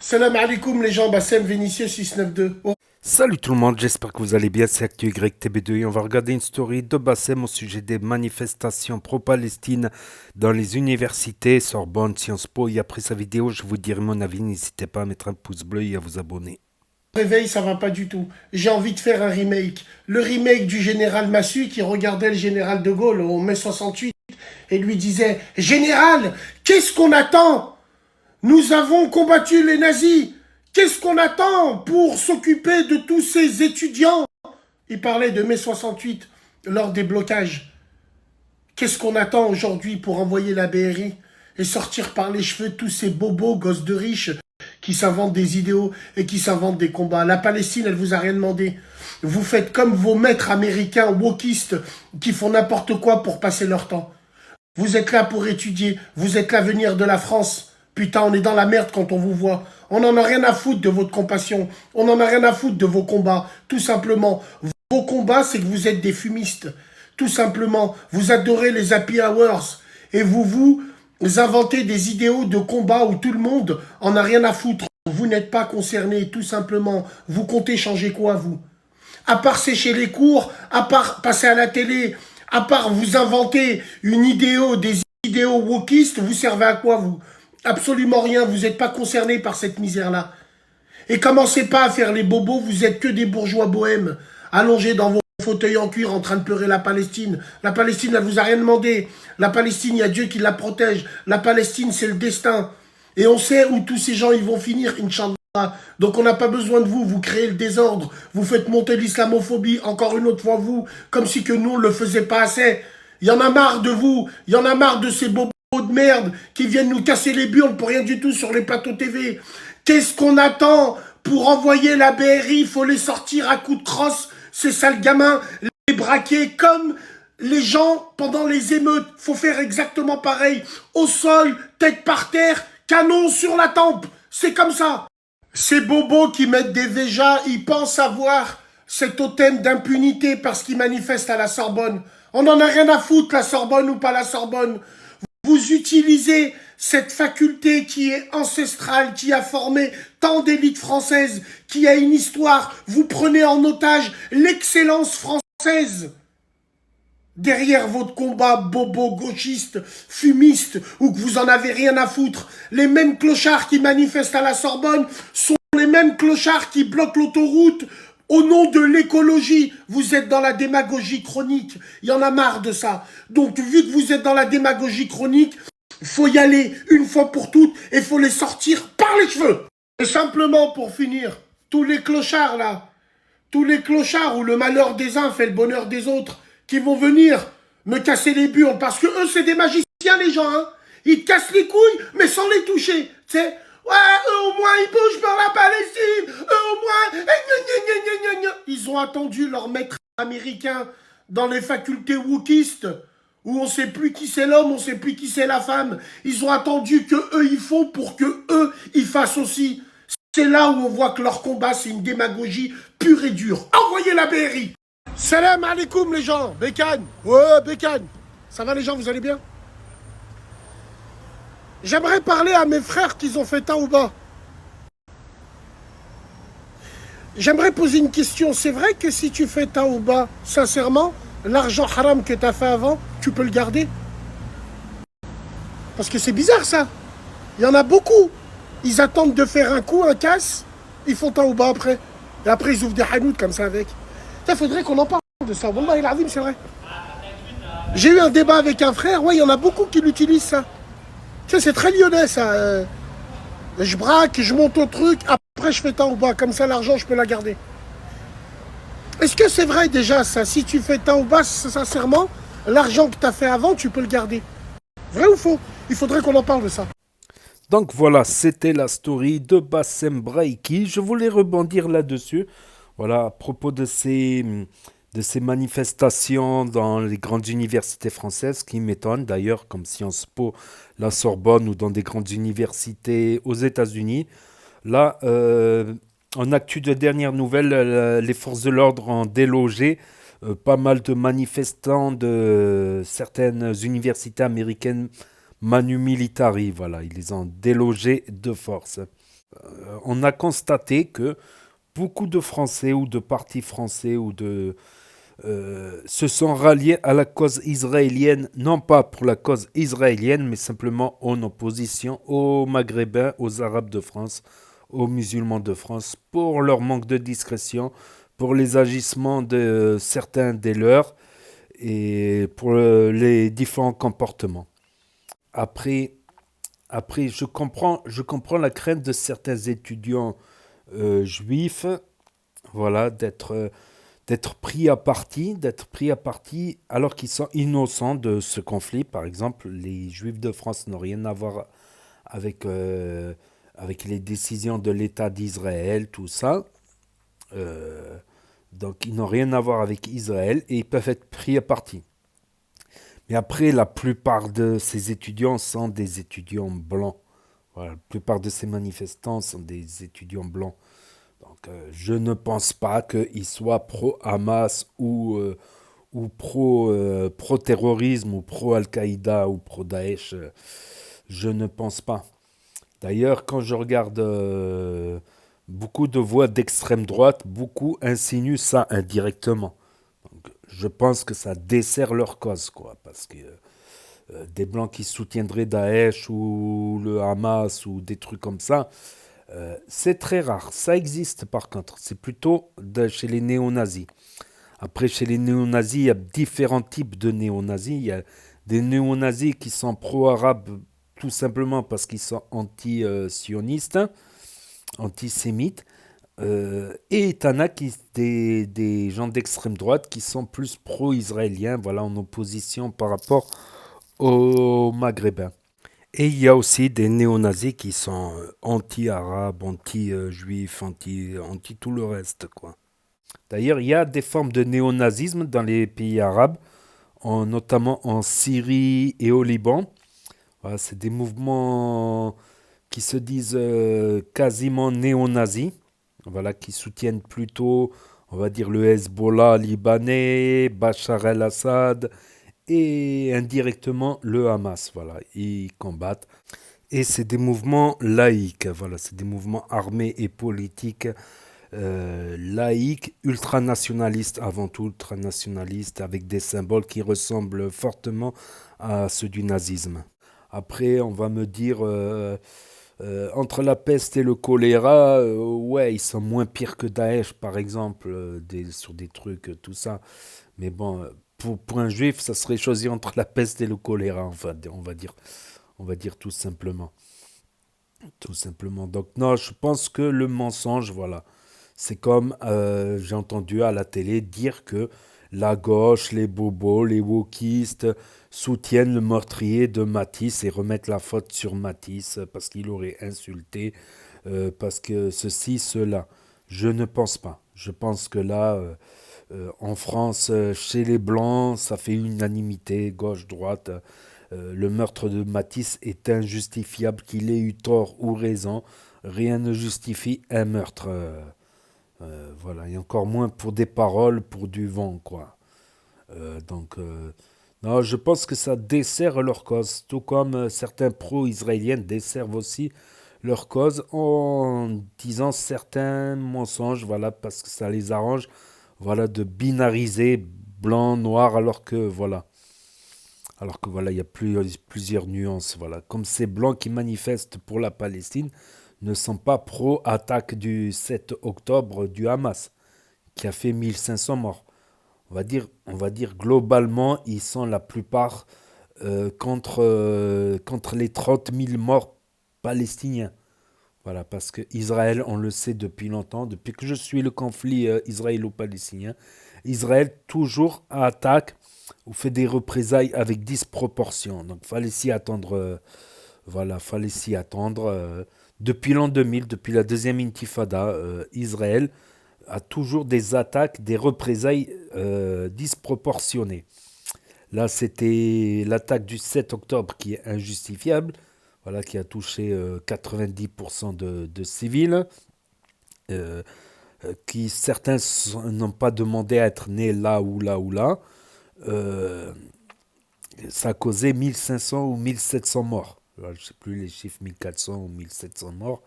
Salam alaikum les gens, Bassem Vénitieux 692. Oh, Salut tout le monde, j'espère que vous allez bien, c'est ActuYTB2 et on va regarder une story de Bassem au sujet des manifestations pro-Palestine dans les universités, Sorbonne, Sciences Po. Et après sa vidéo, je vous dirai mon avis, n'hésitez pas à mettre un pouce bleu et à vous abonner. réveil, ça va pas du tout. J'ai envie de faire un remake. Le remake du général Massu qui regardait le général de Gaulle au mai 68 et lui disait: Général, qu'est-ce qu'on attend? Nous avons combattu les nazis. Qu'est-ce qu'on attend pour s'occuper de tous ces étudiants? Il parlait de mai 68 lors des blocages. Qu'est-ce qu'on attend aujourd'hui pour envoyer la BRI et sortir par les cheveux tous ces bobos gosses de riches qui s'inventent des idéaux et qui s'inventent des combats? La Palestine, elle vous a rien demandé. Vous faites comme vos maîtres américains wokistes qui font n'importe quoi pour passer leur temps. Vous êtes là pour étudier, vous êtes l'avenir de la France. Putain, on est dans la merde quand on vous voit. On n'en a rien à foutre de votre compassion. On n'en a rien à foutre de vos combats. Tout simplement, vos combats, c'est que vous êtes des fumistes. Tout simplement, vous adorez les happy hours. Et vous inventez des idéaux de combat où tout le monde en a rien à foutre. Vous n'êtes pas concerné, tout simplement. Vous comptez changer quoi, vous? À part sécher les cours, à part passer à la télé, à part vous inventer une idéo, des idéaux wokistes, vous servez à quoi, vous? Absolument rien, vous n'êtes pas concerné par cette misère-là. Et commencez pas à faire les bobos, vous êtes que des bourgeois bohèmes, allongés dans vos fauteuils en cuir en train de pleurer la Palestine. La Palestine, elle vous a rien demandé. La Palestine, il y a Dieu qui la protège. La Palestine, c'est le destin. Et on sait où tous ces gens ils vont finir, Inch'Allah. Donc on n'a pas besoin de vous, vous créez le désordre, vous faites monter l'islamophobie, encore une autre fois vous, comme si que nous on le faisait pas assez. Il y en a marre de vous, il y en a marre de ces bobos de merde qui viennent nous casser les burnes pour rien du tout sur les plateaux TV. Qu'est-ce qu'on attend pour envoyer la BRI? Il faut les sortir à coups de crosse, ces sales gamins, les braquer comme les gens pendant les émeutes. Faut faire exactement pareil. Au sol, tête par terre, canon sur la tempe. C'est comme ça. Ces bobos qui mettent des véjas, ils pensent avoir cet totem d'impunité parce qu'ils manifestent à la Sorbonne. On n'en a rien à foutre, la Sorbonne ou pas la Sorbonne. Vous utilisez cette faculté qui est ancestrale, qui a formé tant d'élites françaises, qui a une histoire. Vous prenez en otage l'excellence française. Derrière votre combat bobo gauchiste, fumiste, ou que vous en avez rien à foutre, les mêmes clochards qui manifestent à la Sorbonne sont les mêmes clochards qui bloquent l'autoroute au nom de l'écologie. Vous êtes dans la démagogie chronique. Il y en a marre de ça. Donc, vu que vous êtes dans la démagogie chronique, il faut y aller une fois pour toutes et il faut les sortir par les cheveux. Et simplement, pour finir, tous les clochards là, tous les clochards où le malheur des uns fait le bonheur des autres, qui vont venir me casser les burnes, parce que eux, c'est des magiciens, les gens, hein. Ils te cassent les couilles, mais sans les toucher, tu sais. Ouais, eux au moins, ils bougent par la Palestine, eux au moins, ils ont attendu leur maître américain dans les facultés wokistes, où on sait plus qui c'est l'homme, on sait plus qui c'est la femme. Ils ont attendu que eux, ils font pour que eux, ils fassent aussi. C'est là où on voit que leur combat, c'est une démagogie pure et dure. Envoyez la BRI. Salam alaikum les gens. Bécane. Ouais, Bécane. Ça va les gens, vous allez bien? J'aimerais parler à mes frères qui ont fait Taouba. J'aimerais poser une question. C'est vrai que si tu fais Taouba, sincèrement, l'argent haram que tu as fait avant, tu peux le garder? Parce que c'est bizarre ça. Il y en a beaucoup. Ils attendent de faire un coup, un casse, ils font Taouba après. Et après, ils ouvrent des hanouts comme ça avec. Il faudrait qu'on en parle de ça. Wallah, il arrive, c'est vrai. J'ai eu un débat avec un frère, ouais, il y en a beaucoup qui l'utilisent ça. Tu sais, c'est très lyonnais ça. Je braque, je monte au truc, après je fais Taouba. Comme ça, l'argent, je peux la garder. Est-ce que c'est vrai déjà ça? Si tu fais Taouba, sincèrement, l'argent que tu as fait avant, tu peux le garder. Vrai ou faux? Il faudrait qu'on en parle de ça. Donc voilà, c'était la story de Bassem Braiki. Je voulais rebondir là-dessus. Voilà, à propos de ces manifestations dans les grandes universités françaises, qui m'étonnent d'ailleurs, comme Sciences Po, la Sorbonne ou dans des grandes universités aux États-Unis. Là, en actu de dernière nouvelle, les forces de l'ordre ont délogé pas mal de manifestants de certaines universités américaines Manu Militari. Voilà, ils les ont délogés de force. On a constaté que beaucoup de Français ou de partis français se sont ralliés à la cause israélienne, non pas pour la cause israélienne, mais simplement en opposition aux Maghrébins, aux Arabes de France, aux musulmans de France, pour leur manque de discrétion, pour les agissements de certains des leurs et pour les différents comportements. Après, après je comprends la crainte de certains étudiants juifs, voilà, d'être pris à partie alors qu'ils sont innocents de ce conflit. Par exemple, les Juifs de France n'ont rien à voir avec, avec les décisions de l'État d'Israël, tout ça. Euh, donc, ils n'ont rien à voir avec Israël et ils peuvent être pris à partie. Mais après, la plupart de ces étudiants sont des étudiants blancs. Voilà, la plupart de ces manifestants sont des étudiants blancs. Donc, je ne pense pas qu'ils soient pro-Hamas ou pro-terrorisme ou pro-Al-Qaïda ou pro-Daesh. Je ne pense pas. D'ailleurs, quand je regarde beaucoup de voix d'extrême droite, beaucoup insinuent ça indirectement. Je pense que ça dessert leur cause, quoi. Parce que des blancs qui soutiendraient Daesh ou le Hamas ou des trucs comme ça, c'est très rare. Ça existe par contre. C'est plutôt chez les néo-nazis. Après, chez les néo-nazis, il y a différents types de néo-nazis. Il y a des néo-nazis qui sont pro-arabes tout simplement parce qu'ils sont anti-sionistes, antisémites. Et t'en as des gens d'extrême droite qui sont plus pro-israéliens, voilà, en opposition par rapport aux Maghrébins. Et il y a aussi des néo-nazis qui sont anti-arabes, anti-juifs, anti tout le reste, quoi. D'ailleurs, il y a des formes de néonazisme dans les pays arabes, notamment en Syrie et au Liban. Voilà, c'est des mouvements qui se disent quasiment néo-nazis, voilà, qui soutiennent plutôt, on va dire, le Hezbollah libanais, Bachar el-Assad et indirectement le Hamas. Voilà, ils combattent. Et c'est des mouvements laïques, voilà, c'est des mouvements armés et politiques laïques, ultranationalistes avant tout, ultranationalistes avec des symboles qui ressemblent fortement à ceux du nazisme. Après, on va me dire, entre la peste et le choléra, ouais, ils sont moins pires que Daesh, par exemple, sur des trucs, tout ça. Mais bon, pour un juif, ça serait choisir entre la peste et le choléra, enfin, on va dire tout simplement. Tout simplement. Donc non, je pense que le mensonge, voilà, c'est comme j'ai entendu à la télé dire que la gauche, les bobos, les wokistes soutiennent le meurtrier de Matisse et remettent la faute sur Matisse parce qu'il aurait insulté, parce que ceci, cela. Je ne pense pas. Je pense que là, en France, chez les Blancs, ça fait unanimité, gauche-droite. Le meurtre de Matisse est injustifiable, qu'il ait eu tort ou raison. Rien ne justifie un meurtre. Voilà, et encore moins pour des paroles, pour du vent, quoi. Non, je pense que ça dessert leur cause, tout comme certains pro-israéliens desservent aussi leur cause en disant certains mensonges, voilà, parce que ça les arrange, voilà, de binariser blanc, noir, alors que voilà, il y a plusieurs nuances, voilà. Comme ces blancs qui manifestent pour la Palestine ne sont pas pro-attaque du 7 octobre du Hamas, qui a fait 1500 morts. On va dire globalement, ils sont la plupart contre les 30 000 morts palestiniens. Voilà, parce que Israël, on le sait depuis longtemps, depuis que je suis le conflit israélo-palestinien, Israël toujours attaque ou fait des représailles avec disproportion. Donc, fallait s'y attendre. Voilà, fallait s'y attendre. Depuis l'an 2000, depuis la deuxième intifada, Israël a toujours des attaques, des représailles disproportionnées. Là, c'était l'attaque du 7 octobre qui est injustifiable, voilà, qui a touché 90% de civils, euh, qui certains n'ont pas demandé à être nés là ou là ou là. Euh, Ça a causé 1500 ou 1700 morts. Je ne sais plus les chiffres, 1400 ou 1700 morts.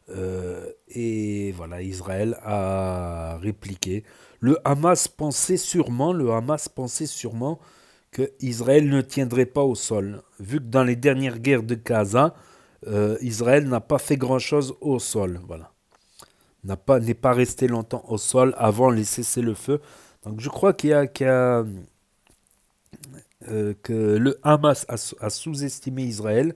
Et voilà, Israël a répliqué. Le Hamas pensait sûrement que Israël ne tiendrait pas au sol, vu que dans les dernières guerres de Gaza, Israël n'a pas fait grand-chose au sol, voilà. N'est pas resté longtemps au sol avant les cessez-le-feu. Donc je crois que le Hamas a sous-estimé Israël,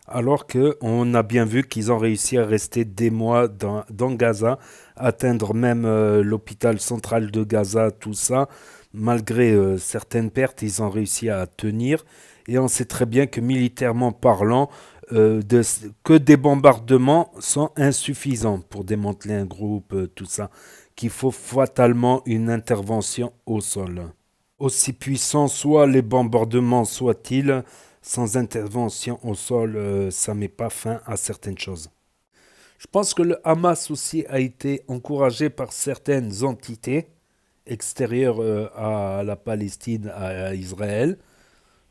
alors qu'on a bien vu qu'ils ont réussi à rester des mois dans Gaza, atteindre même l'hôpital central de Gaza, tout ça. Malgré certaines pertes, ils ont réussi à tenir. Et on sait très bien que militairement parlant, que des bombardements sont insuffisants pour démanteler un groupe, tout ça. Qu'il faut fatalement une intervention au sol. Aussi puissants soient les bombardements soient-ils, sans intervention au sol, ça met pas fin à certaines choses. Je pense que le Hamas aussi a été encouragé par certaines entités extérieures à la Palestine, à Israël.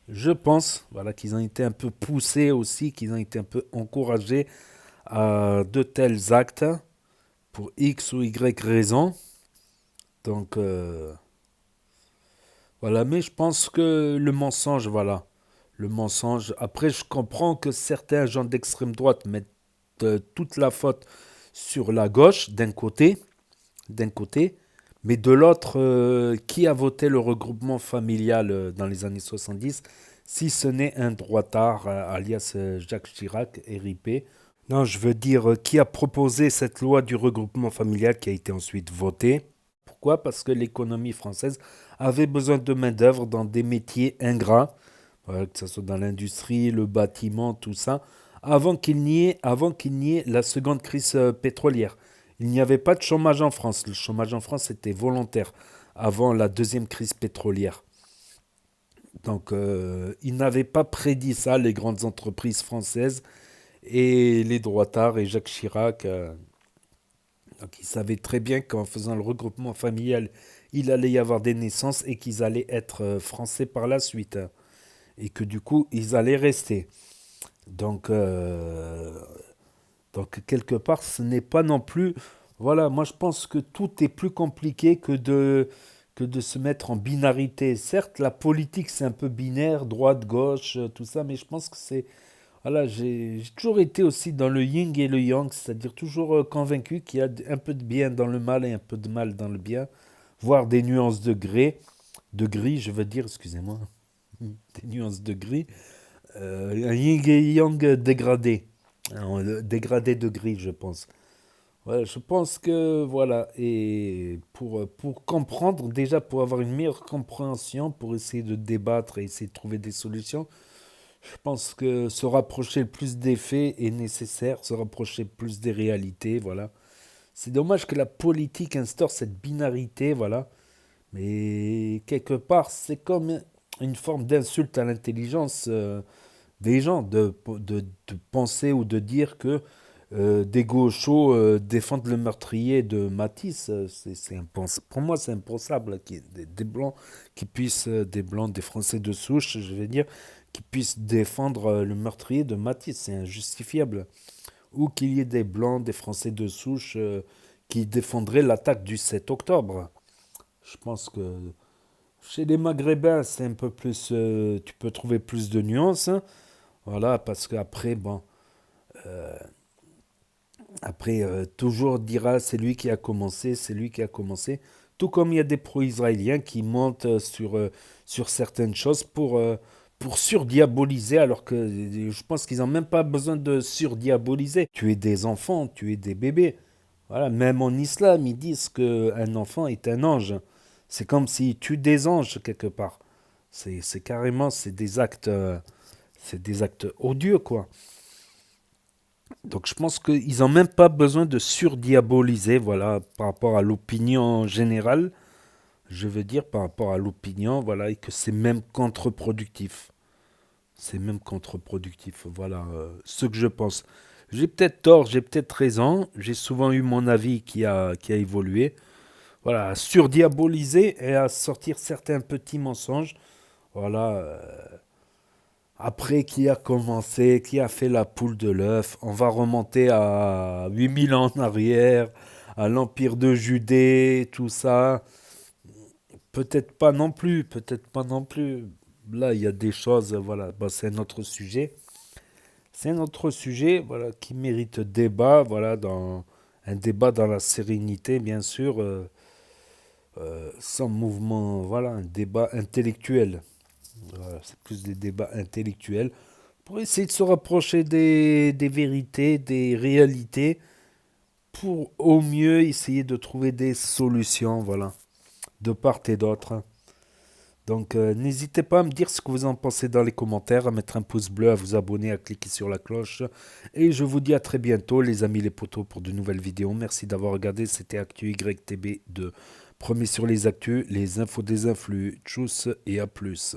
Je pense voilà, qu'ils ont été un peu poussés aussi, qu'ils ont été un peu encouragés à de tels actes pour X ou Y raison. Donc voilà, mais je pense que le mensonge, voilà, le mensonge. Après, je comprends que certains gens d'extrême droite mettent toute la faute sur la gauche d'un côté, mais de l'autre, qui a voté le regroupement familial dans les années 70, si ce n'est un droitard, alias Jacques Chirac, RIP. Non, je veux dire, qui a proposé cette loi du regroupement familial qui a été ensuite votée. Pourquoi? Parce que l'économie française avait besoin de main-d'œuvre dans des métiers ingrats, voilà, que ce soit dans l'industrie, le bâtiment, tout ça, avant qu'il n'y ait la seconde crise pétrolière. Il n'y avait pas de chômage en France. Le chômage en France était volontaire avant la deuxième crise pétrolière. Donc, ils n'avaient pas prédit ça, les grandes entreprises françaises et les droitards et Jacques Chirac. Donc, ils savaient très bien qu'en faisant le regroupement familial, il allait y avoir des naissances et qu'ils allaient être français par la suite, hein. Et que du coup, ils allaient rester. Donc, donc quelque part, ce n'est pas non plus... Voilà, moi je pense que tout est plus compliqué que de se mettre en binarité. Certes, la politique c'est un peu binaire, droite, gauche, tout ça, mais je pense que c'est... Voilà, j'ai toujours été aussi dans le yin et le yang, c'est-à-dire toujours convaincu qu'il y a un peu de bien dans le mal et un peu de mal dans le bien, voire des nuances de gris, je veux dire, excusez-moi, des nuances de gris, un yin et yang dégradé, dégradé de gris, je pense. Ouais, je pense que voilà, et pour comprendre, déjà pour avoir une meilleure compréhension, pour essayer de débattre et essayer de trouver des solutions, je pense que se rapprocher le plus des faits est nécessaire, se rapprocher plus des réalités, voilà. C'est dommage que la politique instaure cette binarité, voilà. Mais quelque part, c'est comme une forme d'insulte à l'intelligence des gens de penser ou de dire que des gauchos défendent le meurtrier de Matisse. Pour moi, c'est impensable qu'il y ait des blancs qui puissent, des blancs, des Français de souche, je vais dire, qui puissent défendre le meurtrier de Matisse. C'est injustifiable. Ou qu'il y ait des blancs, des Français de souche qui défendraient l'attaque du 7 octobre. Je pense que chez les Maghrébins, c'est un peu plus. Tu peux trouver plus de nuances, hein. Voilà, parce qu'après, bon. Après, toujours dira c'est lui qui a commencé, c'est lui qui a commencé. Tout comme il y a des pro-israéliens qui montent sur certaines choses pour surdiaboliser, alors que je pense qu'ils n'ont même pas besoin de surdiaboliser. Tuer des enfants, tuer des bébés. Voilà, même en islam, ils disent qu'un enfant est un ange. C'est comme s'ils tuent des anges quelque part. C'est carrément, c'est des actes odieux, quoi. Donc je pense qu'ils n'ont même pas besoin de surdiaboliser, voilà, par rapport à l'opinion générale, je veux dire par rapport à l'opinion, voilà, et que c'est même contre-productif. C'est même contre-productif, voilà, ce que je pense. J'ai peut-être tort, j'ai peut-être raison, j'ai souvent eu mon avis qui a évolué. Voilà, à surdiaboliser et à sortir certains petits mensonges, voilà, Après, qui a commencé, qui a fait la poule de l'œuf? On va remonter à 8000 ans en arrière, à l'Empire de Judée, tout ça. Peut-être pas non plus, peut-être pas non plus. Là, il y a des choses, voilà, bon, c'est un autre sujet. C'est un autre sujet, voilà, qui mérite débat, voilà, un débat dans la sérénité, bien sûr, sans mouvement, voilà, un débat intellectuel. Voilà, c'est plus des débats intellectuels pour essayer de se rapprocher des vérités, des réalités, pour au mieux essayer de trouver des solutions, voilà, de part et d'autre. Donc n'hésitez pas à me dire ce que vous en pensez dans les commentaires, à mettre un pouce bleu, à vous abonner, à cliquer sur la cloche. Et je vous dis à très bientôt les amis les potos pour de nouvelles vidéos. Merci d'avoir regardé, c'était Actu YTB 2. Premier sur les actus, les infos des influx. Tchuss et à plus.